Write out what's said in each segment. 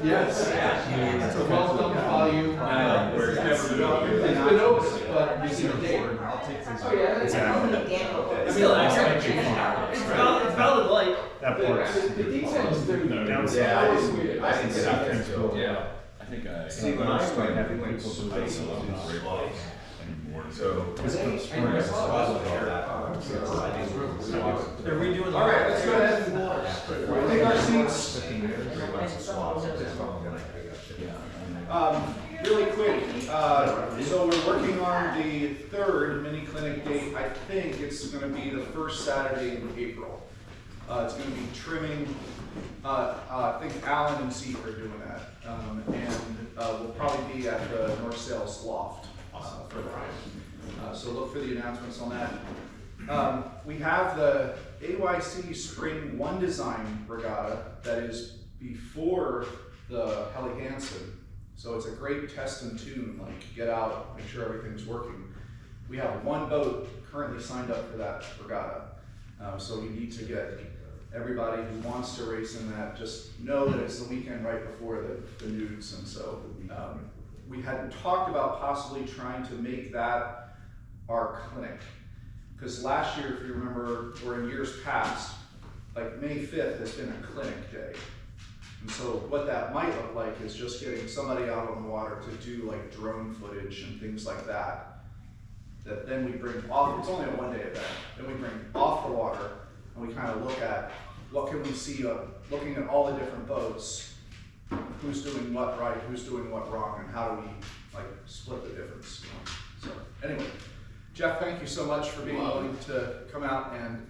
Yes. It's a well-known volume. It's been open, but you see the date. Oh, yeah. It's still accurate. It's valid light. That part's the details do. downside. Yeah, I didn't get out there, so. Yeah. I think I. See, when I went, having we went people do space this along on the the way. So. They're redoing the. All right, let's go ahead and take our seats. Really quick, so we're working on the third mini clinic date. I think it's going to be the first Saturday in April. It's going to be trimming. I think Alan and Zeke are doing that, and we'll probably be at the North Sales Loft for that. So look for the announcements on that. We have the AYC Spring One Design Regatta that is before the Helly Hansen. So it's a great test and tune, like get out, make sure everything's working. We have one boat currently signed up for that regatta. So we need to get everybody who wants to race in that, just know that it's the weekend right before the nudes. And so we had talked about possibly trying to make that our clinic. Because last year, if you remember, or in years past, like May 5th has been a clinic day. And so what that might look like is just getting somebody out on the water to do like drone footage and things like that. That then we bring off, it's only a one-day event, then we bring off the water and we kind of look at what can we see, looking at all the different boats, who's doing what right, who's doing what wrong, and how do we like split the difference. You know? So anyway, Jeff, thank you so much for being willing to come out and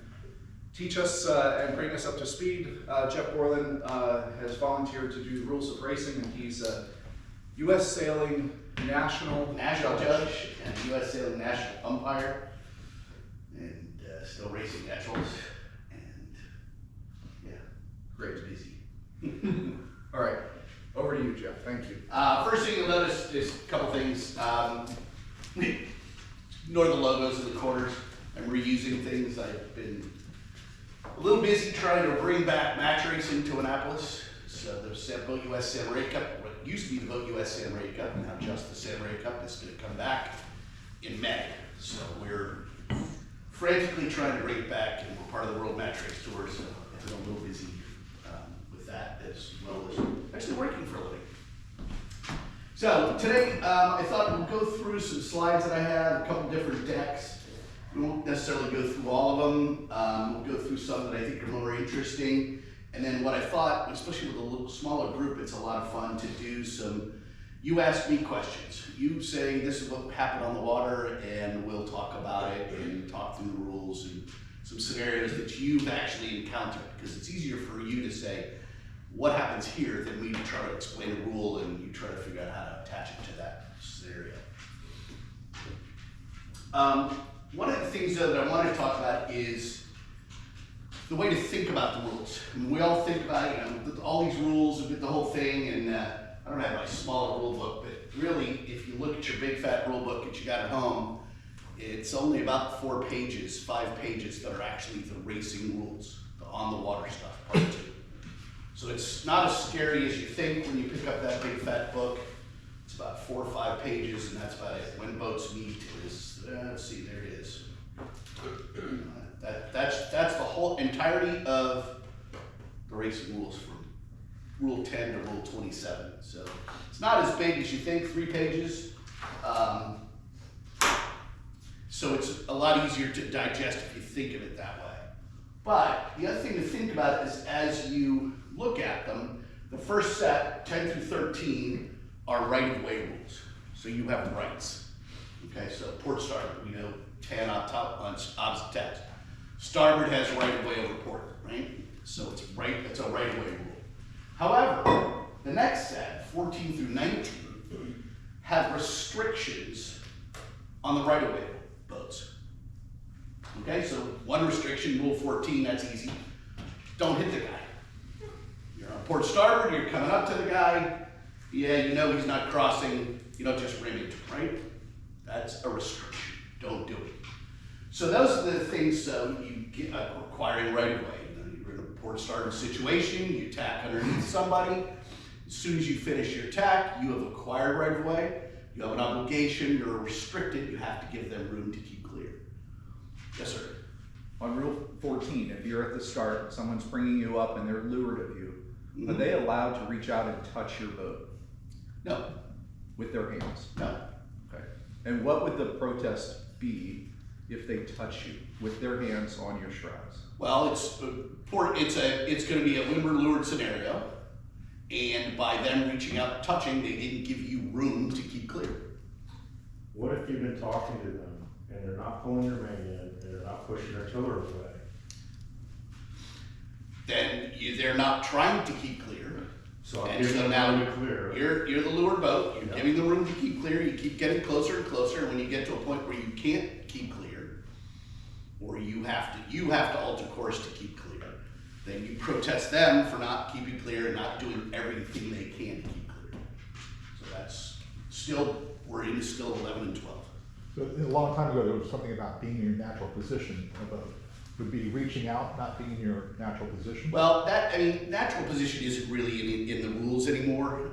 teach us and bring us up to speed. Jeff Boland has volunteered to do the rules of racing, and he's a U.S. Sailing National Judge and U.S. Sailing National Umpire, and still racing naturals, and yeah, great. Busy. All right, over to you, Jeff. Thank you. First thing you'll notice is a couple things. Ignore the logos in the corners. I'm reusing things. I've been a little busy trying to bring back match racing to Annapolis. So the Boat US Samurai Cup, what used to be the Boat US Samurai Cup, now just the Samurai Cup, is going to come back in May. So we're frantically trying to bring it back, and we're part of the World Match Race Tour, so I've been a little busy with that, as well as actually working for a living. So today, I thought we'd go through some slides that I have, a couple different decks. We won't necessarily go through all of them. We'll go through some that I think are more interesting. And then what I thought, especially with a little smaller group, it's a lot of fun to do some, you ask me questions. You say, this is what happened on the water, and we'll talk about it and talk through the rules and some scenarios that you've actually encountered. Because it's easier for you to say, what happens here, than me to try to explain a rule and you try to figure out how to attach it to that scenario. One of the things though that I want to talk about is the way to think about the rules. I mean, we all think about, all these rules and the whole thing, and I don't have my smaller rule book, but really, if you look at your big fat rule book that you got at home, it's only about 5 pages that are actually the racing rules, the on the water stuff, part 2. So it's not as scary as you think when you pick up that big fat book. It's about 4 or 5 pages, and that's about it. When boats meet is, let's see, there it is. That's the whole entirety of the racing rules from Rule 10 to Rule 27. So it's not as big as you think, 3 pages. So it's a lot easier to digest if you think of it that way. But the other thing to think about is as you look at them, the first set, 10 through 13, are right-of-way rules. So you have rights. Okay, so port starboard, we know 10 on top, on opposite tabs. Starboard has right-of-way over port, right? So it's a right-of-way rule. However, the next set, 14 through 19, have restrictions on the right-of-way boats. Okay, so one restriction, Rule 14, that's easy. Don't hit the guy. You're on port starboard, you're coming up to the guy. Yeah, you know he's not crossing you don't just rim it, right? That's a restriction, don't do it. So those are the things you get requiring right away. You're in a port starting situation, you tack underneath somebody. As soon as you finish your tack, you have acquired right of way. You have an obligation, you're restricted, you have to give them room to keep clear. Yes, sir. On Rule 14, if you're at the start, someone's bringing you up and they're lured of you, are they allowed to reach out and touch your boat No, with their hands? no. Okay. And what would the protest be if they touch you with their hands on your shrouds? Well, it's gonna be a windward lured scenario. And by them reaching out and touching, they didn't give you room to keep clear. What if you've been talking to them and they're not pulling your main in and they're not pushing their tiller away? Then they're not trying to keep clear. So I'm And giving so them now room to clear. you're the lured boat, you're Yeah. giving them room to keep clear, you keep getting closer and closer, and when you get to a point where you can't keep clear, or you have to alter course to keep clear, then you protest them for not keeping clear and not doing everything they can to keep clear. So that's we're in still 11 and 12. So a long time ago, there was something about being in your natural position of a, would be reaching out, not being in your natural position? Well, natural position isn't really in the rules anymore.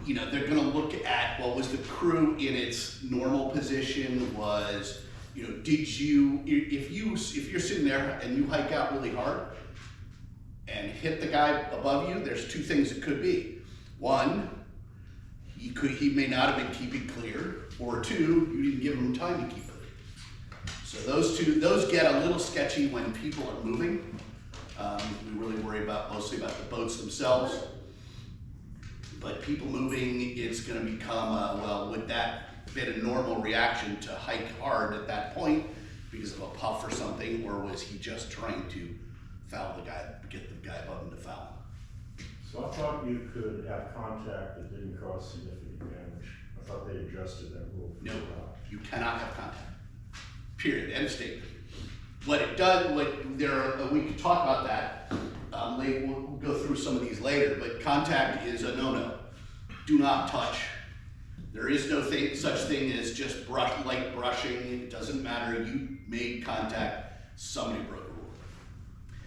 They're gonna look at, well, was the crew in its normal position? Was, if you're sitting there and you hike out really hard and hit the guy above you, there's two things it could be. One, he may not have been keeping clear, or two, you didn't give him time to keep clear. So those get a little sketchy when people are moving. We really worry mostly about the boats themselves. But people moving, it's gonna become, would that been a normal reaction to hike hard at that point because of a puff or something, or was he just trying to foul the guy, get the guy above him to foul? So I thought you could have contact that didn't cause significant damage. I thought they adjusted that rule. No, you cannot have contact. Period, end of statement. What it does, we could talk about that. We'll go through some of these later, but contact is a no-no. Do not touch. There is no such thing as just light brushing. It doesn't matter, you made contact, somebody broke a rule.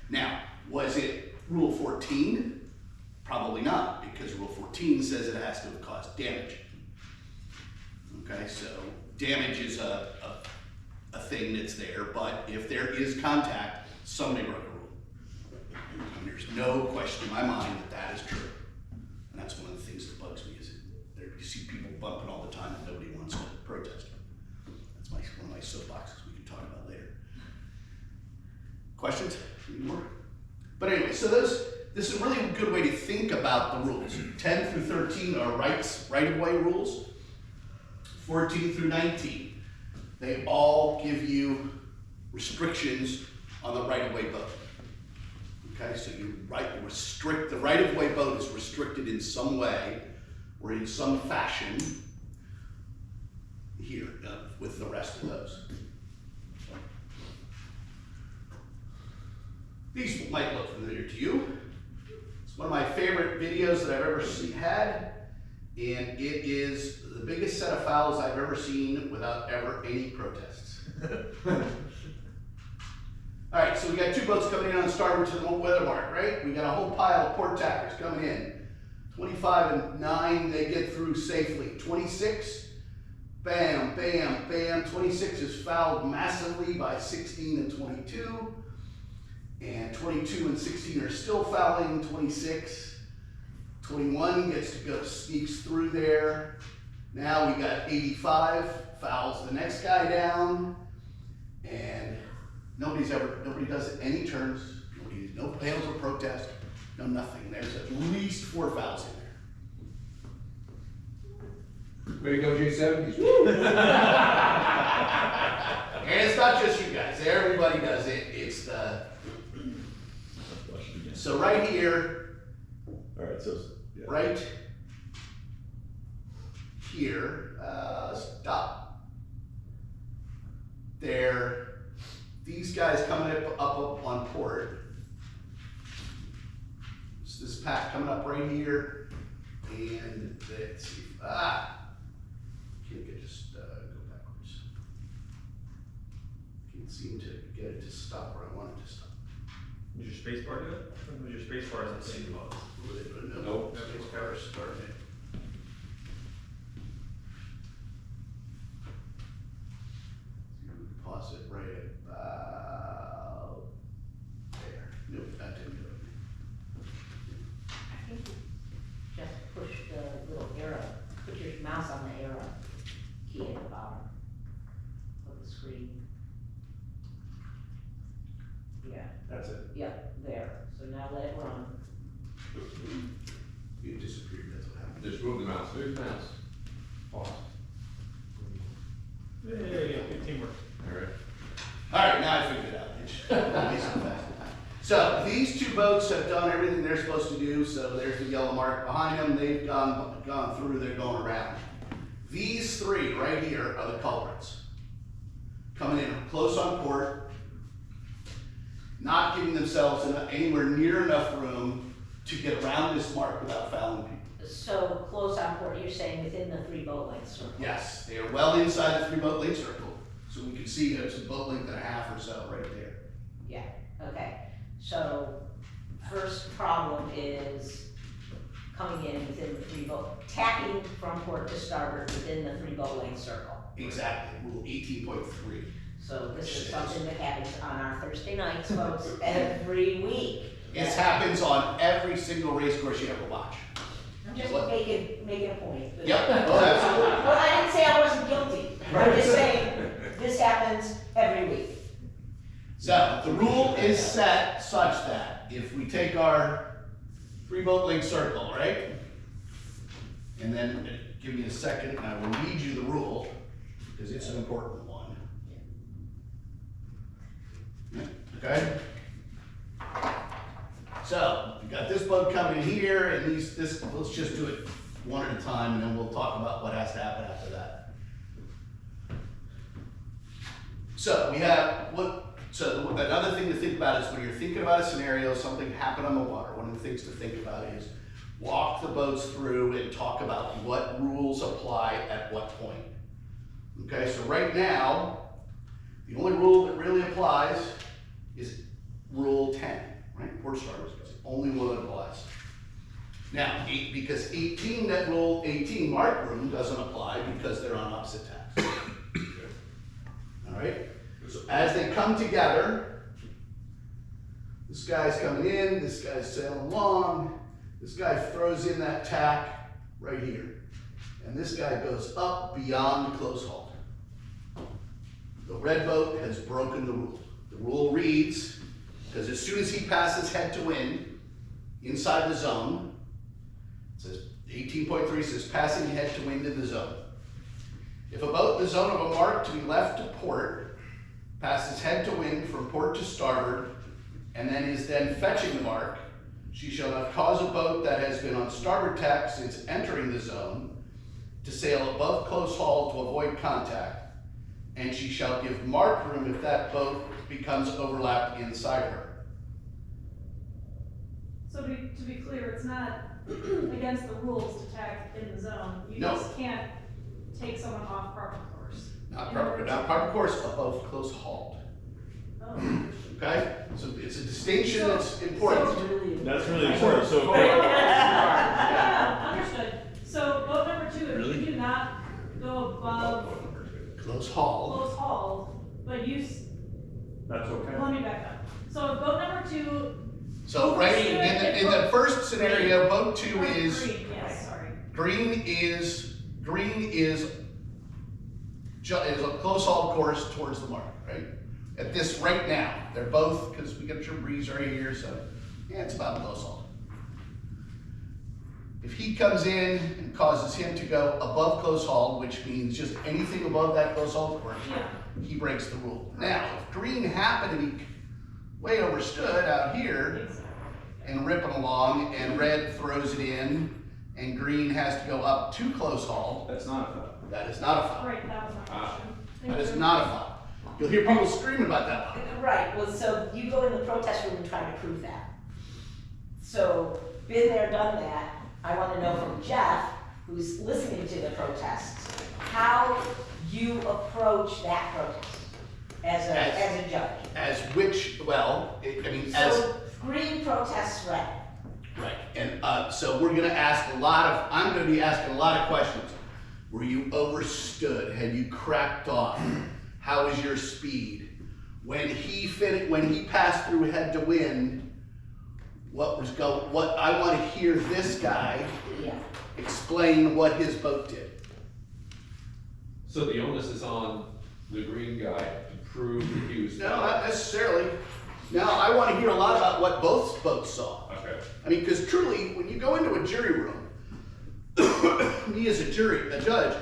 Now, was it Rule 14? Probably not, because Rule 14 says it has to have caused damage. Okay, so damage is a thing that's there, but if there is contact, somebody broke a rule. And there's no question in my mind that is true. And that's one of the things that bugs me, is you see people bumping all the time and nobody wants to protest. That's one of my soapboxes we can talk about later. Questions? Any more? But anyway, so this is a really good way to think about the rules. 10 through 13 are right-of-way rules. 14 through 19, they all give you restrictions on the right-of-way boat. Okay, so the right-of-way boat is restricted in some way or in some fashion here with the rest of those. These might look familiar to you. It's one of my favorite videos that I've ever had, and it is the biggest set of fouls I've ever seen without ever any protests. All right, so we got two boats coming in on the starboard to the weather mark, right? We got a whole pile of port tackers coming in. 25 and 9, they get through safely. 26, bam, bam, bam. 26 is fouled massively by 16 and 22. And 22 and 16 are still fouling 26. 21 gets to go, sneaks through there. Now we got 85, fouls the next guy down. And nobody does any turns. No pails or protest, no nothing. There's at least 4 fouls in there. Way to go, J70s. And it's not just you guys, everybody does it. It's so right here, All right, so. Yeah. right here, stop. These guys coming up on port. It's this pack coming up right here, and let's see if Can't just go backwards. Can't seem to get it to stop where I want it to stop. Does your space bar do it? Or your space bar is the same box? Nope. Space bar started it. Pause it right about there. Nope, that didn't do it. I think you just push the little arrow, put your mouse on the arrow key at the bottom of the screen. Yeah, That's it. yep, there. So now let it run. You disappeared, that's what happened. Just move the mouse. Move the mouse. Pause. Yeah, good teamwork. All right. All right, now I figured it out. It'll be so fast. So these two boats have done everything they're supposed to do. So there's the yellow mark behind them. They've gone through. They're going around. These three right here are the culprits. Coming in close on port, not giving themselves anywhere near enough room to get around this mark without fouling people. So close on port, you're saying within the 3 boat lengths circle? Yes, they are well inside the 3 boat length circle. So we can see it's a boat length and a half or so right there. Yeah, okay. So first problem is coming in within the 3 boat, tacking from port to starboard within the 3 boat length circle. Exactly, rule 18.3. So this is something that happens on our Thursday nights, folks, every week. This happens on every single race course you ever watch. I'm just What? making a point. Yep, oh, absolutely. Well, I didn't say I wasn't guilty. I'm just saying, this happens every week. So the rule is set such that if we take our 3 boat length circle, right? And then give me a second and I will read you the rule because it's an important one. Okay? So we got this boat coming in here and let's just do it one at a time and then we'll talk about what has to happen after that. So we have another thing to think about is when you're thinking about a scenario, something happened on the water, one of the things to think about is walk the boats through and talk about what rules apply at what point. Okay, so right now, the only rule that really applies is rule 10, right? Port starboard, it's the only one that applies. Now, because 18, that rule 18 mark room doesn't apply because they're on opposite tacks. All right? So as they come together, this guy's coming in, this guy's sailing along, this guy throws in that tack right here. And this guy goes up beyond close haul. The red boat has broken the rule. The rule reads, because as soon as he passes head to wind, inside the zone, it says 18.3 says passing head to wind in the zone. If a boat in the zone of a mark to be left to port passes head to wind from port to starboard and is then fetching the mark, she shall not cause a boat that has been on starboard tack since entering the zone to sail above close haul to avoid contact, and she shall give mark room if that boat becomes overlapped inside her. So to be clear, it's not against the rules to tack in the zone. You No. just can't take someone off proper course. Not proper course, above close hauled. Oh. Okay? So it's a distinction that's important. That's really important, so. Yeah, understood. So boat number 2, if you do not go above Close hauled. close haul, but That's okay. let me back up. So if boat number 2. So right in the first scenario, boat 2 is Green, yes, sorry. green is a close haul course towards the mark, right? At this right now, they're both, because we got your breeze right here, so yeah, it's about close haul. If he comes in and causes him to go above close haul, which means just anything above that close haul course, Yeah. he breaks the rule. Now, if green happened to be way overstood out here Exactly. and ripping along, and red throws it in, and green has to go up to close haul, That's not a foul. that is not a foul. Right, that was my question. That is not a foul. You'll hear people screaming about that one. Right, well, so you go in the protest room and try to prove that. So, been there, done that. I wanna know from Jeff, who's listening to the protests, how you approach that protest as a judge. As which, well, I mean, as. So green protests red. Right, and so we're gonna ask I'm gonna be asking a lot of questions. Were you overstood? Had you cracked off? How was your speed? When he passed through head to wind, what I wanna hear this guy Yeah. explain what his boat did. So the onus is on the green guy to prove that he was. No, not necessarily. Now, I wanna hear a lot about what both boats saw. Okay. I mean, because truly, when you go into a jury room, me as a judge,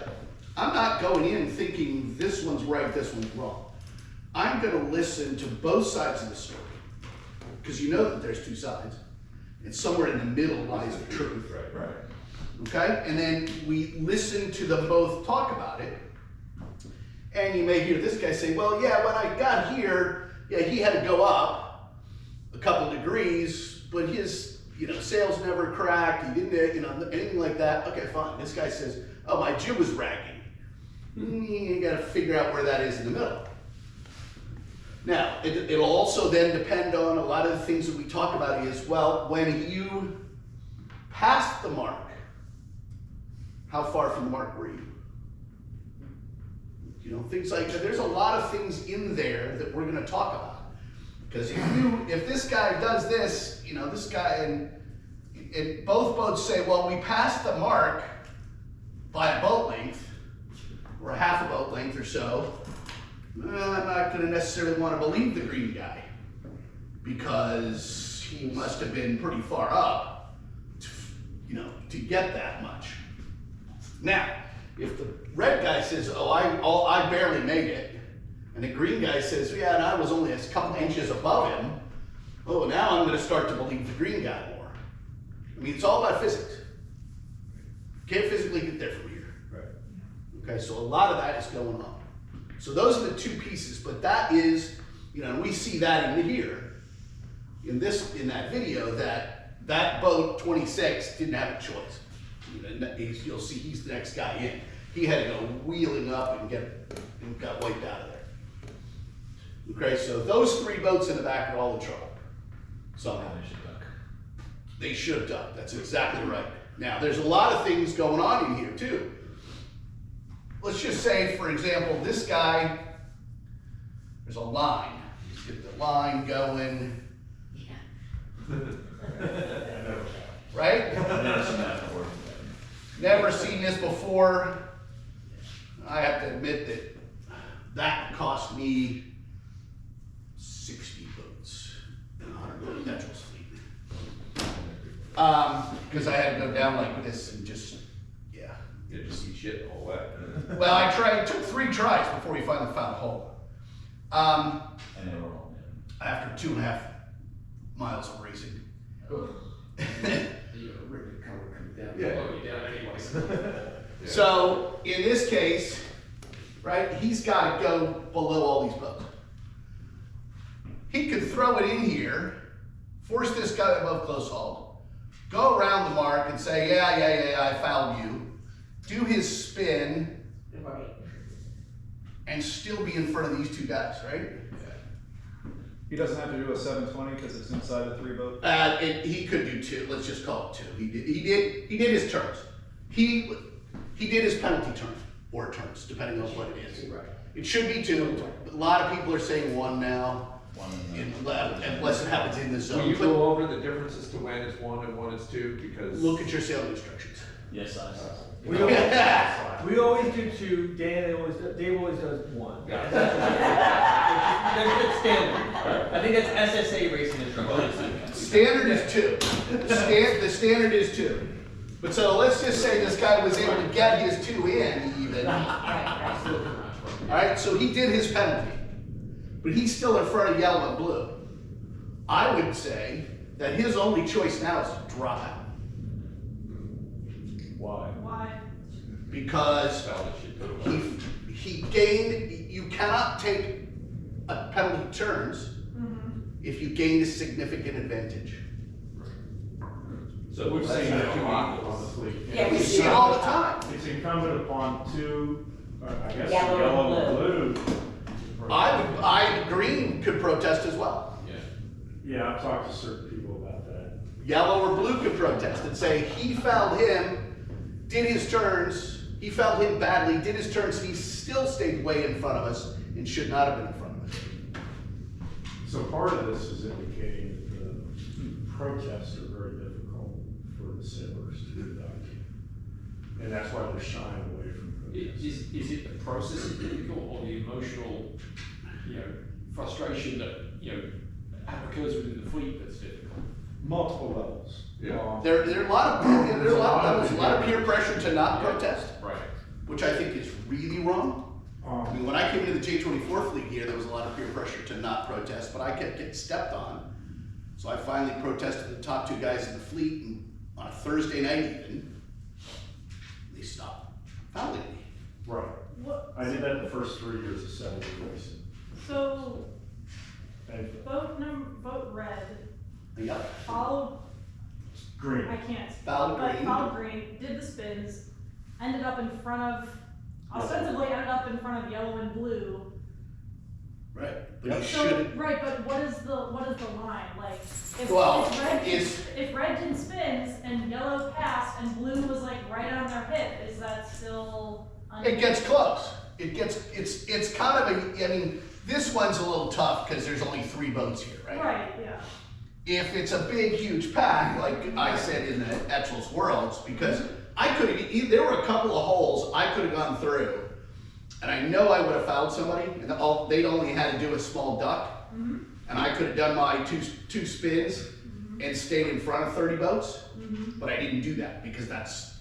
I'm not going in thinking this one's right, this one's wrong. I'm gonna listen to both sides of the story, because you know that there's two sides, and somewhere in the middle lies the truth. Right. Okay, and then we listen to them both talk about it, and you may hear this guy say, well, yeah, when I got here, yeah, he had to go up a couple degrees, but his, sails never cracked, he didn't, anything like that. Okay, fine. This guy says, oh, my jib was ragging. You gotta figure out where that is in the middle. Now, it'll also then depend on a lot of the things that we talk about is, well, when you passed the mark, how far from the mark were you? Things like that. There's a lot of things in there that we're gonna talk about. Because if this guy does this, this guy, and both boats say, well, we passed the mark by a boat length, or a half a boat length or so, I'm not gonna necessarily wanna believe the green guy, because he must have been pretty far up, to get that much. Now, if the red guy says, oh, I barely made it, and the green guy says, yeah, and I was only a couple inches above him, oh, now I'm gonna start to believe the green guy more. I mean, it's all about physics. Can't physically get there from here. Right. Okay, so a lot of that is going on. So those are the two pieces, but that is, we see that in here, in that video, that boat 26 didn't have a choice. You'll see he's the next guy in. He had to go wheeling up and got wiped out of there. Okay, so those three boats in the back are all in trouble. Somehow. They should have ducked. That's exactly right. Now, there's a lot of things going on in here too. Let's just say, for example, this guy, there's a line. Let's get the line going. Yeah. Right? Never seen this before. I have to admit that cost me 60 boats and 100 boat petrol's fleet. Because I had to go down like this and just eat shit all wet. Well, it took 3 tries before we finally found a hole. And they were all in. After 2.5 miles of racing. So in this case, right, he's got to go below all these boats. He could throw it in here, force this guy above close haul, go around the mark and say, yeah, I fouled you, do his spin, Right. and still be in front of these two guys, right? He doesn't have to do a 720 because it's inside a 3 boat? He could do 2, let's just call it 2. He did his turns. He did his penalty turn, or turns, depending on what it is. Right. It should be 2, but a lot of people are saying 1 now. Unless it happens in the zone. Will you go over the differences to when it's 1 and when it's 2? Because Look at your sailing instructions. Yes, I saw. We always do 2, Dave always does 1. Yeah. That's good standard. I think that's SSA racing instructions. Standard is 2. The standard is 2. But so let's just say this guy was able to get his 2 in even. Alright, so he did his penalty. But he's still in front of yellow and blue. I would say that his only choice now is to drop out. Why? Why? Because he gained, you cannot take a penalty turns if you gain a significant advantage. So We've that's seen not that two on the equals. fleet. Yeah, we You see see it all the time. It's incumbent upon two, I guess, the Yellow and yellow and blue. Green could protest as well. Yeah. Yeah, I've talked to certain people about that. Yellow or blue could protest and say, he fouled him, did his turns, he fouled him badly, did his turns, and he still stayed way in front of us and should not have been in front of us. So part of this is indicating that the protests are very difficult for the sailors to conduct. And that's why they're shying away from protests. Is it the process is difficult or the emotional, frustration that, occurs within the fleet that's difficult? Multiple levels. Yeah. There are a lot of, a lot of peer pressure to not protest, Right. which I think is really wrong. I mean, when I came into the J24 fleet here, there was a lot of peer pressure to not protest, but I kept getting stepped on. So I finally protested the top two guys in the fleet, and on a Thursday night even, they stopped fouling me. Right. What, I did that the first 3 years of 70 racing. so, And vote red, Yep. followed, green. I can't. Followed but green. Followed green, did the spins, ended up in front of, ostensibly ended up in front of yellow and blue. Right. But Yep. you So, shouldn't. right, but what is the line? Like, if, Well, if red did spins and yellow passed and blue was like right on their hip, is that still? It gets close. It's kind of a, I mean, this one's a little tough because there's only 3 boats here, right? Right, yeah. If it's a big, huge pack, like I said in the Etchel's Worlds, because I could have, there were a couple of holes I could have gone through, and I know I would have fouled somebody, and they'd only had to do a small duck, and I could have done my two spins and stayed in front of 30 boats, but I didn't do that because that's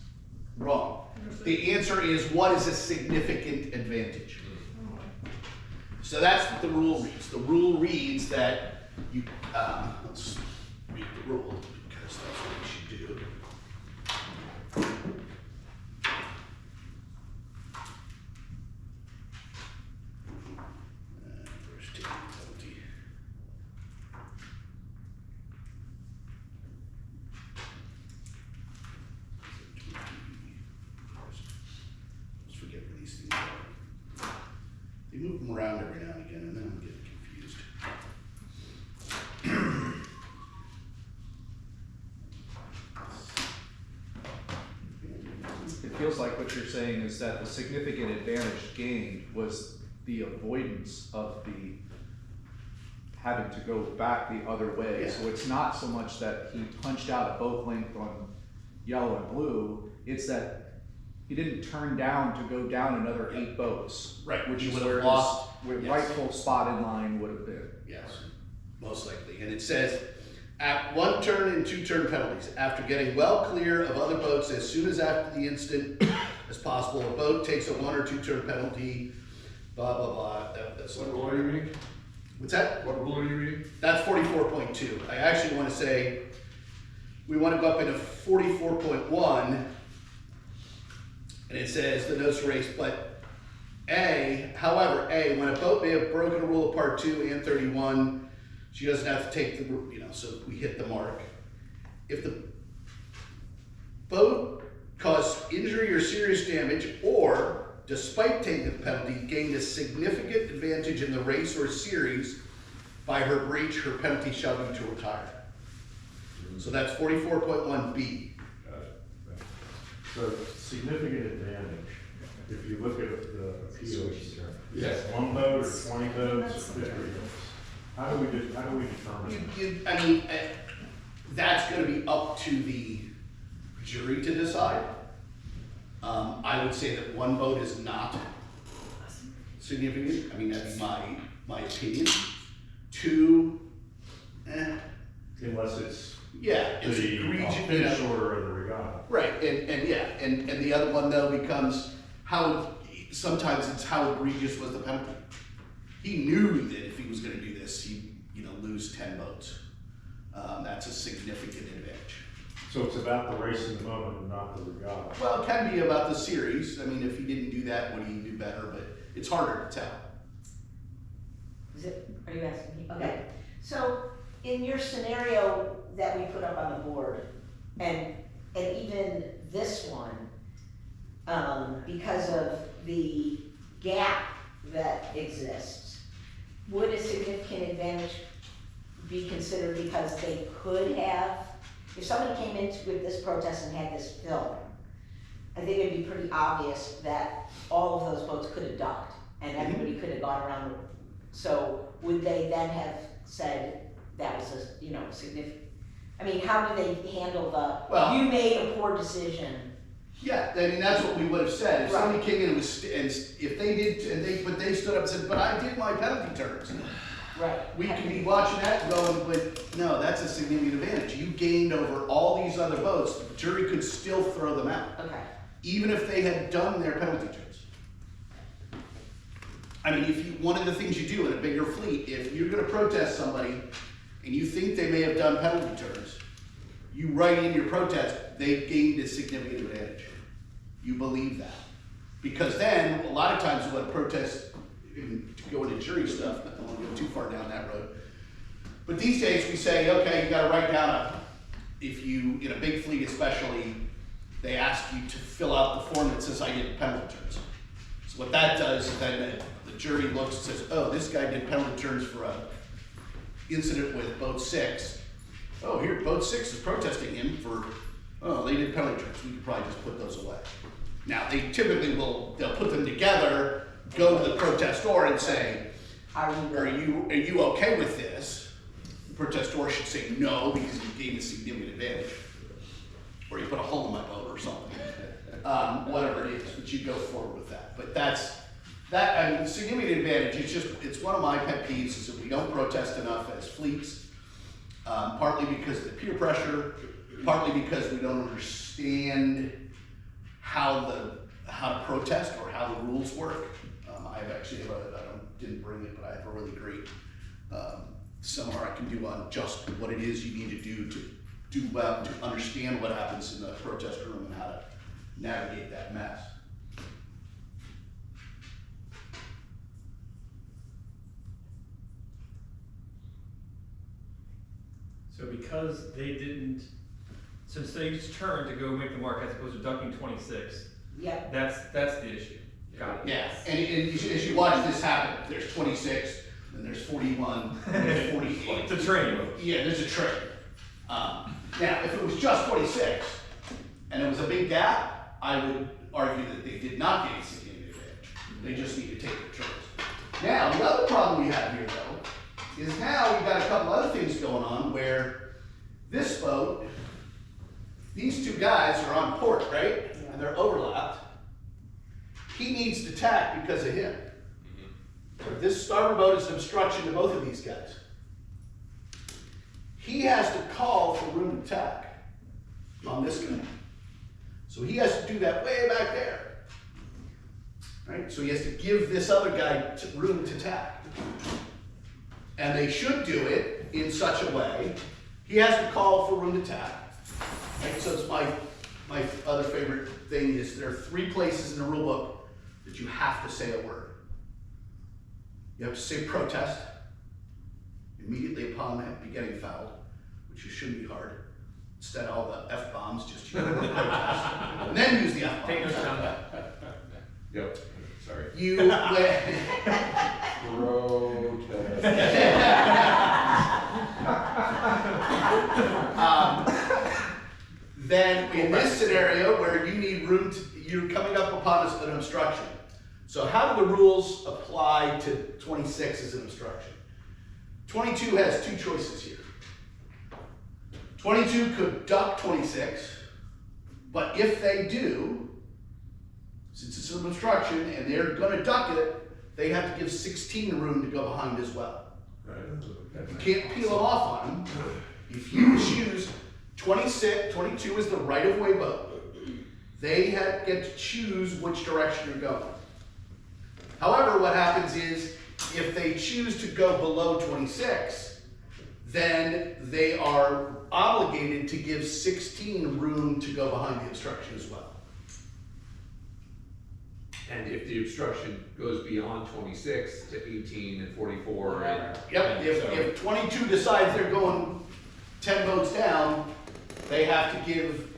wrong. The answer is, what is a significant advantage? So that's what the rule reads. The rule reads that you, let's read the rule because that's what we should do. First take penalty. Let's forget where these things are. They move them around every now and again, and then I'm getting confused. It feels like what you're saying is that the significant advantage gained was the avoidance of the having to go back the other way. Yeah. So it's not so much that he punched out a boat length on yellow and blue, it's that he didn't turn down to go down another 8 boats. Right, Which he is would where have his lost. Yes. rightful spot in line would have been. Yes, most likely. And it says, at 1 turn and 2 turn penalties, after getting well clear of other boats as soon as after the instant as possible, a boat takes a 1 or 2 turn penalty, blah, blah, blah. That's What rule are you reading? What's that? What rule are you reading? That's 44.2. I actually want to say, we want to go up into 44.1, and it says the notes race, but however, when a boat may have broken a rule of part 2 and 31, she doesn't have to take the, so we hit the mark. If the boat caused injury or serious damage, or despite taking the penalty, gained a significant advantage in the race or series by her breach, her penalty shall be to retire. So that's 44.1B. So significant advantage, if you look at the appeals, Yes. 1 boat or 20 boats or 50 boats. How do we determine? That's gonna be up to the jury to decide. I would say that 1 boat is not significant. I mean, that'd be my opinion. 2, Unless it's it's the egregious, finish order of the regatta. Right, and the other one though becomes sometimes it's how egregious was the penalty. He knew that if he was gonna do this, he'd, lose 10 boats. That's a significant advantage. So it's about the race in the moment and not the regatta. Well, it can be about the series. I mean, if he didn't do that, would he do better? But it's harder to tell. Are you asking me? Okay, so in your scenario that we put up on the board, And even this one, because of the gap that exists, would a significant advantage be considered because they could have, if somebody came in with this protest and had this film, I think it'd be pretty obvious that all of those boats could have docked and everybody could have gone around. So would they then have said that was a, you know, significant, I mean, how do they handle the, Well- you made a poor decision? Yeah, I mean, that's what we would have said. If Right. somebody came in and was, and if they did, but they stood up and said, but I did my penalty turns. Right. We could be watching that and going, but no, that's a significant advantage. You gained over all these other boats. The jury could still throw them out, Okay, even if they had done their penalty turns. I mean, if you, one of the things you do in a bigger fleet, if you're gonna protest somebody and you think they may have done penalty turns, you write in your protest, they gained a significant advantage. You believe that. Because then, a lot of times what protests, to go into jury stuff, I don't wanna go too far down that road. But these days we say, okay, you gotta write down if you, in a big fleet especially, they ask you to fill out the form that says I did penalty turns. So what that does is then the jury looks and says, oh, this guy did penalty turns for a incident with boat 6. Oh, here, boat 6 is protesting him for, oh, they did penalty turns. We could probably just put those away. Now, they typically they'll put them together, go to the protestor and say, are you? are you okay with this? The protestor should say no, because you gained a significant advantage. Or you put a hole in my boat or something. Whatever it is, but you go forward with that. But I mean, significant advantage, it's one of my pet peeves is that we don't protest enough as fleets. Partly because of the peer pressure, partly because we don't understand how to protest or how the rules work. I've actually didn't bring it, but I have a really great seminar I can do on just what it is you need to do to understand what happens in the protest room and how to navigate that mess. So because they didn't, since they just turned to go make the mark as opposed to ducking 26, Yep. that's the issue. Got it. Yeah, and as you watch this happen, there's 26, then there's 41, then there's 48. It's a train. Yeah, there's a train. Now, if it was just 26, and it was a big gap, I would argue that they did not gain significant advantage. They just need to take their turns. Now, the other problem we have here, though, is now we've got a couple other things going on where this boat, these two guys are on port, right? And they're overlapped. He needs to tack because of him. So this starboard boat is an obstruction to both of these guys. He has to call for room to tack on this guy. So he has to do that way back there. Right? So he has to give this other guy room to tack. And they should do it in such a way, he has to call for room to tack. Right? So it's my other favorite thing is there are 3 places in the rule book that you have to say a word. You have to say protest immediately upon getting fouled, which shouldn't be hard. Instead of all the F-bombs, just use the word protest. And then use the F-bombs. Take notes down. Yep, sorry. You, then in this scenario where you need room you're coming up upon an obstruction. So how do the rules apply to 26 as an obstruction? 22 has 2 choices here. 22 could duck 26, but if they do, since it's an obstruction and they're gonna duck it, they have to give 16 room to go behind as well. Right. You can't peel them off on them. If you choose 26, 22 is the right-of-way boat. They get to choose which direction you're going. However, what happens is, if they choose to go below 26, then they are obligated to give 16 room to go behind the obstruction as well. And if the obstruction goes beyond 26 to 18 and 44 and. Yep, if 22 decides they're going 10 boats down, they have to give,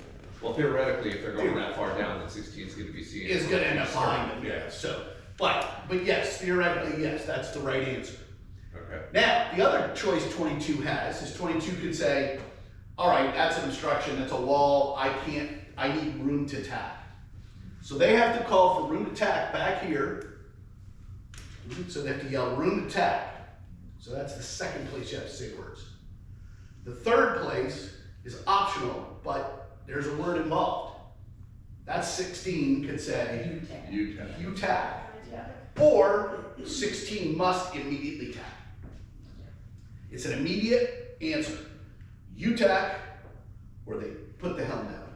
Well, theoretically, if they're going that far down, then 16 is gonna be seen. is gonna end up behind them, Yeah. so, but yes, theoretically, yes, that's the right answer. Okay. Now, the other choice 22 has is 22 could say, all right, that's an obstruction, that's a wall, I need room to tack. So they have to call for room to tack back here. So they have to yell room to tack. So that's the second place you have to say words. The third place is optional, but there's a word involved. That's 16 could say, You tell. you tack. Or 16 must immediately tack. It's an immediate answer. You tack, or they put the helm down.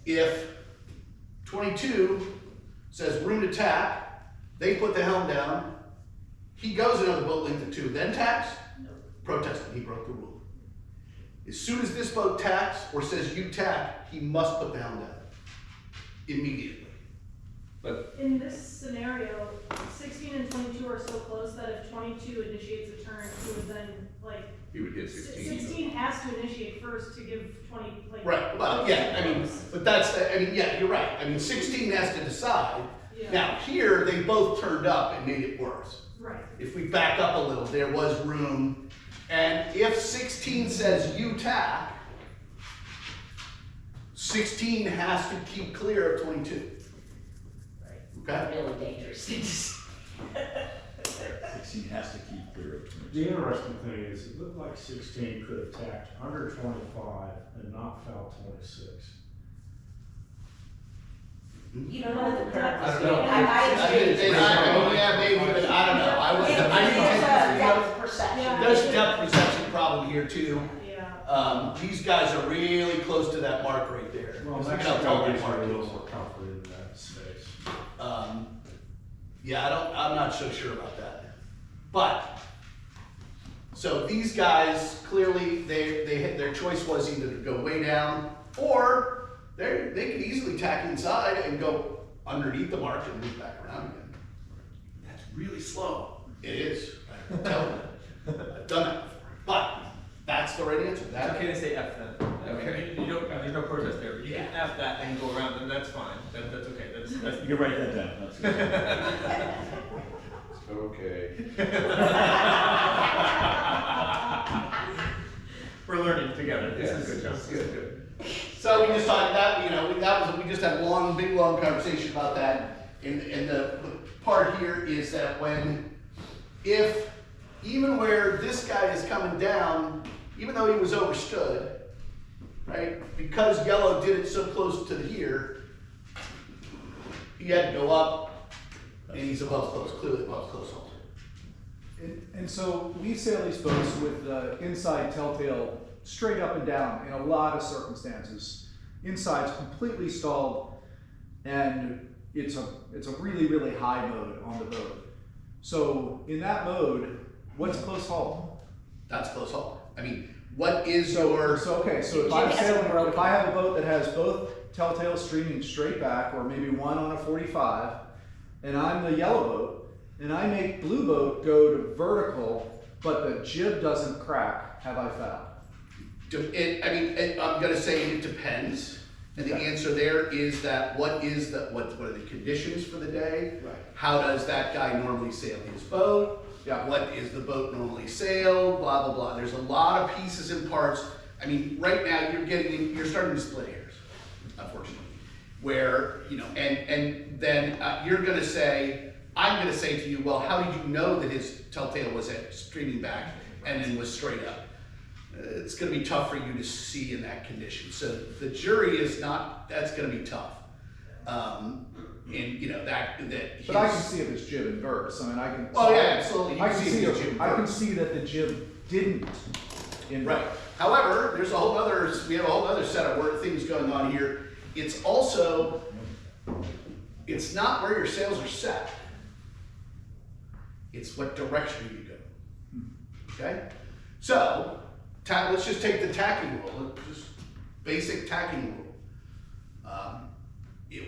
If 22 says room to tack, they put the helm down, he goes another boat length or two, then tacks, protesting, he broke the rule. As soon as this boat tacks or says you tack, he must put the helm down. Immediately. But In this scenario, 16 and 22 are so close that if 22 initiates a turn, he would then, like, you would hit 16. 16 has to initiate first to give 20, like. Right, well, yeah, I mean, but yeah, you're right. I mean, 16 has to decide. Yeah. Now, here, they both turned up and made it worse. Right. If we back up a little, there was room. And if 16 says you tack, 16 has to keep clear of 22. Okay? Really dangerous things. 16 has to keep clear of 22. The interesting thing is, it looked like 16 could have tacked under 25 and not foul 26. You don't know the current. I don't know. I agree. Yeah, maybe, but I don't know. I didn't take Depth perception. Yeah. There's a depth perception problem here too. Yeah. These guys are really close to that mark right there. Well, Look next how tall year, that mark a little is. more comfort in that space. Yeah, I'm not so sure about that. But, so these guys, clearly, their choice was either to go way down, or they could easily tack inside and go underneath the mark and move back around again. That's really slow. It is, I'm telling you. I've done that before. But, that's the right answer. It's That, okay to say F then. Okay. You don't, there's no protest there, but you can F that and go around, and that's fine. That's okay, that's. You can write that down. That's good. Okay. We're learning together. This Yes, is that's good. So we just talked that, we just had a big long conversation about that. And the part here is that even where this guy is coming down, even though he was overstood, right? Because yellow did it so close to here, he had to go up, and he's above close, clearly above close hold. And so we sail these boats with the inside telltale straight up and down in a lot of circumstances. Inside's completely stalled, and it's a really, really high mode on the boat. So in that mode, what's close haul? That's close hold. I mean, what is So your, if I'm sailing, if I have a boat that has both telltale streaming straight back, or maybe one on a 45, and I'm the yellow boat, and I make blue boat go to vertical, but the jib doesn't crack, have I fouled? I'm gonna say it depends. And the answer there is that what are the conditions for the day? Right. How does that guy normally sail his boat? Yeah. What is the boat normally sailed? Blah, blah, blah. There's a lot of pieces and parts. I mean, right now you're starting to split hairs, unfortunately. Where, and then I'm gonna say to you, well, how did you know that his telltale was streaming back and then was straight up? It's gonna be tough for you to see in that condition. So the jury that's gonna be tough. But I can see if it's jib inverse. I mean, I can. Oh yeah, absolutely. You I can can see see. the jib I can inverse. see that the jib didn't invert. Right. However, we have a whole other set of things going on here. It's also, it's not where your sails are set. It's what direction you go. Okay? So, let's just take the tacking rule, just basic tacking rule.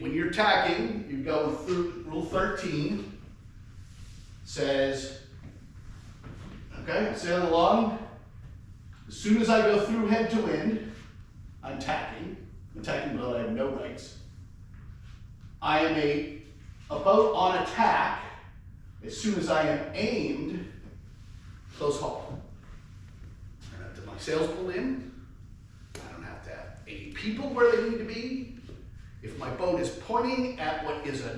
When you're tacking, you go through rule 13, says, okay, sailing along. As soon as I go through head to wind, I'm tacking but I have no rights. I am a boat on attack. As soon as I am aimed, close haul. I don't have to my sails pulled in. I don't have to have 80 people where they need to be. If my boat is pointing at what is a